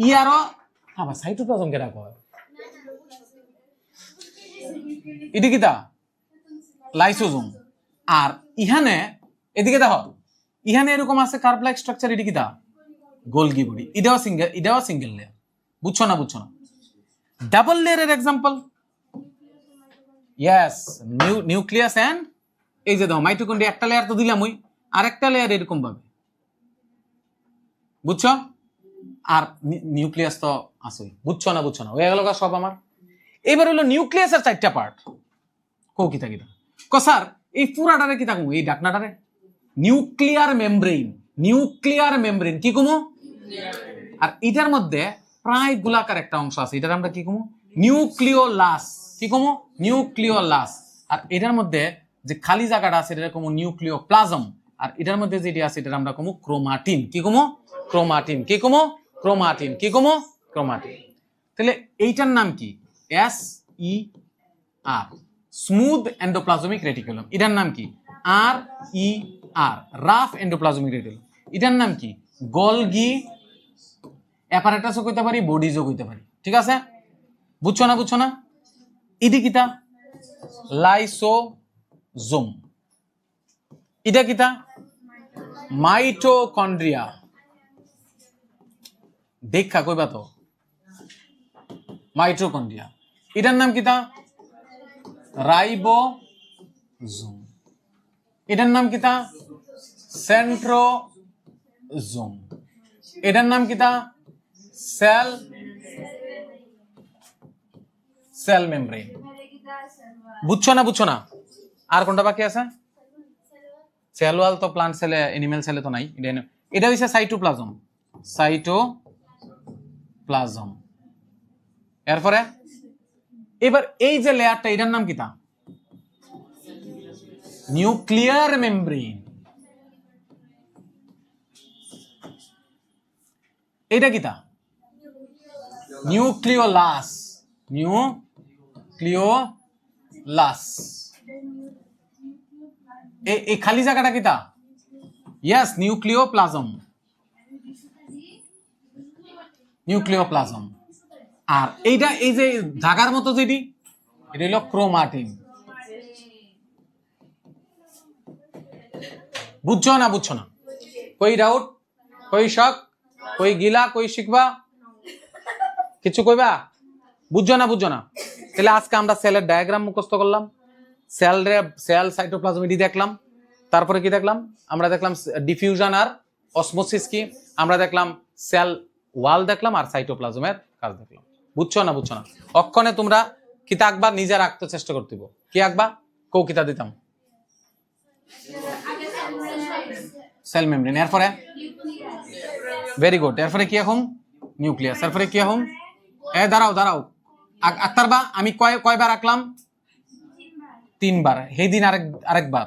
ইয়ারও আবার সাইটোপ্লাজম কেটা কয়, এটা কিতা? লাইসোজোম। আর ইহানে এদিকে দেখো, ইহানে এরকম আছে কার্ভ লাইক স্ট্রাকচার, এটা কিতা? Golgi body. এটাও সিঙ্গেল লেয়ার। বুঝছো না বুঝছো না? ডাবল লেয়ারের এক্সাম্পল, ইয়েস, নিউক্লিয়াস এন্ড এই যে দেখো মাইটোকন্ড্রিয়া, একটা লেয়ার তো দিলাম ওই, আর একটা লেয়ার এরকম ভাবে, বুঝছো? আর নিউক্লিয়াস তো আসই, বুঝছো না বুঝছো না? হয়ে গেল সব আমার। এবার হলো নিউক্লিয়াসের 4টা পার্ট। কো কিতা কিতা? কো স্যার এই পুরাটারে কিতা কমু? এই ডাকনাটারে নিউক্লিয়ার মেমব্রেন, নিউক্লিয়ার মেমব্রেন কি কমু? আর এটার মধ্যে প্রায় গোলাকার একটা অংশ আছে, এটার আমরা কি কমু? নিউক্লিওলাস। কি কমু? নিউক্লিওলাস। আর এটার মধ্যে যে খালি জায়গাটা আছে এটা কমু নিউক্লিওপ্লাজম। আর এটার মধ্যে যেটি আছে এটা আমরা কমু ক্রোমাটিন। কি কমু? ক্রোমাটিন। কি কমু? ক্রোমাটিন। কি কমু? ক্রোমাটিন। তাহলে এইটার নাম কি? SER, smooth endoplasmic reticulum. এটার নাম কি? RER, rough endoplasmic reticulum. এটার নাম কি? গোলগি অ্যাপারেটাসও কইতে পারি, বডিজও কইতে পারি। ঠিক আছে? বুঝছো না বুঝছো না? ইডি কিতা? লাইসোজোম। এটা কিতা? মাইটোকন্ড্রিয়া। দেখা কইবা তো মাইটোকন্ড্রিয়া এটার নাম কিতা রাইবোজোম এটার নাম কিতা সেন্ট্রোজোম এটার নাম কিতা সেল মেমব্রেন বুঝছো না আর কোনটা বাকি আছে সেল ওয়াল তো প্লান্ট সেলে অ্যানিমাল সেলে তো নাই এটা হইছে সাইটোপ্লাজম এরপরে এবার এই যে লেয়ারটা এটার নাম কিতা নিউক্লিয়ার মেমব্রেন এটা কিতা নিউক্লিওলাস এই খালি জায়গাটা কিতা ইয়েস নিউক্লিওপ্লাজম আর এইটা এই যে ঢাকার মতো যেটি এটা হলো ক্রোমাটিন বুঝছো না কই ডাউট কই শক কই গিলা কই শিখবা কিছু কইবা বুঝছো না তাহলে আজকে আমরা সেলের ডায়াগ্রাম মুখস্থ করলাম সেল সাইটোপ্লাজম এটি দেখলাম তারপরে কি দেখলাম আমরা দেখলাম ডিফিউশন আর অসমোসিস কি আমরা দেখলাম সেল ওয়াল দেখলাম আর সাইটোপ্লাজমের কাজ দেখলাম বুঝছো না অক্ষণে তোমরা কিতা আঁকবা নিজে রাখতে চেষ্টা করতে কি আঁকবা কৌ কিতা দিতাম সেল মেমব্রেন এরপরে ভেরি গুড এরপরে কি এখন নিউক্লিয়াস এরপরে কি এখন দাঁড়াও আক্তারবা আমি কয়বার আঁকলাম 3 বার সেই দিন আরেকবার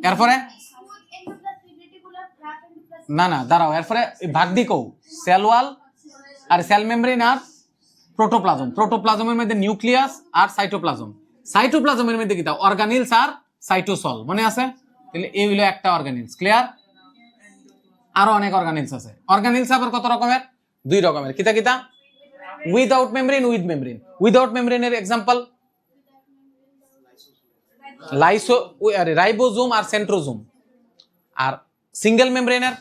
এরপরে না দাঁড়াও এরপরে ভাগ দি কও সেল ওয়াল আর সেল মেমব্রেন আর প্রোটোপ্লাজমের মধ্যে নিউক্লিয়াস আর সাইটোপ্লাজমের মধ্যে কি তা অর্গানিলস আর সাইটোসল মনে আছে তাহলে এই হলো একটা অর্গানিলস ক্লিয়ার আরো অনেক অর্গানিলস আছে অর্গানিলস আবার কত রকমের 2 রকমের কিতা without membrane with membrane without মেমব্রেনের एग्जांपल রাইবোজোম আর সেন্ট্রোজোম আর সিঙ্গেল মেমব্রেনের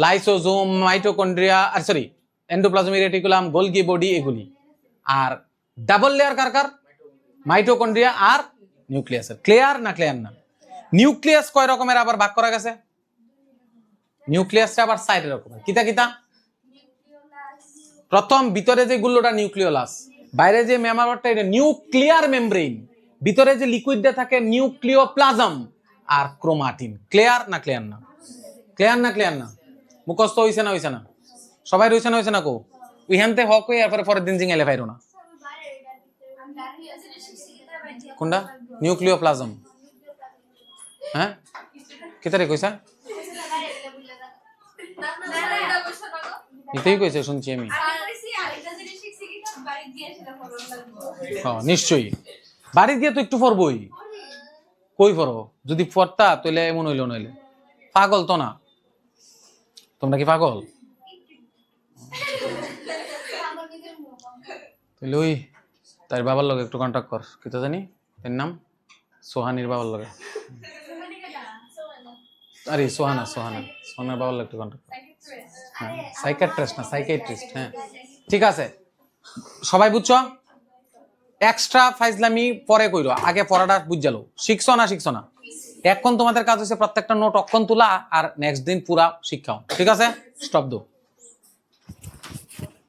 লাইসোজোম মাইটোকন্ড্রিয়া আর sorry endoplasmic reticulum Golgi body এগুলি আর ডাবল লেয়ার কার মাইটোকন্ড্রিয়া আর নিউক্লিয়াসের ক্লিয়ার না নিউক্লিয়াস কয় রকমের আবার ভাগ করা গেছে নিউক্লিয়াসটা আবার 4 রকমের কিতা প্রথম ভিতরে যে গুলোটা নিউক্লিওলাস বাইরে যে মেমব্রেনটা এটা নিউক্লিয়ার মেমব্রেন ভিতরে যে লিকুইডটা থাকে নিউক্লিওপ্লাজম আর ক্রোমাটিন ক্লিয়ার না মুখস্থ হইছে না সবাই হইছে না কো ইহানতে হক হই এরপরে পরের দিন জিঙ্গাইলে পাইরো না কোনটা নিউক্লিওপ্লাজম হ্যাঁ কিতারে কইছা এটাই কইছে শুনছি আমি নিশ্চয়ই বাড়ি গিয়ে তো একটু পড়বই কই পড়ো যদি পড়তা তাহলে এমন হইলো নইলে পাগল তো না তোমরা কি পাগল তাহলে ওই তার বাবার লগে একটু কন্ট্যাক্ট কর কি তো জানি এর নাম সোহানির বাবার লগে আরে সোহানার বাবার লগে একটু কন্ট্যাক্ট হ্যাঁ সাইকিয়াট্রিস্ট হ্যাঁ ঠিক আছে সবাই বুঝছো এক্সট্রা ফাইজলামি পরে কইরো আগে পড়াটা বুঝালো শিখছো না এখন তোমাদের কাজ হচ্ছে প্রত্যেকটা নোট অক্ষণ তোলা আর নেক্সট দিন পুরা শিক্ষাও ঠিক আছে স্টপ দো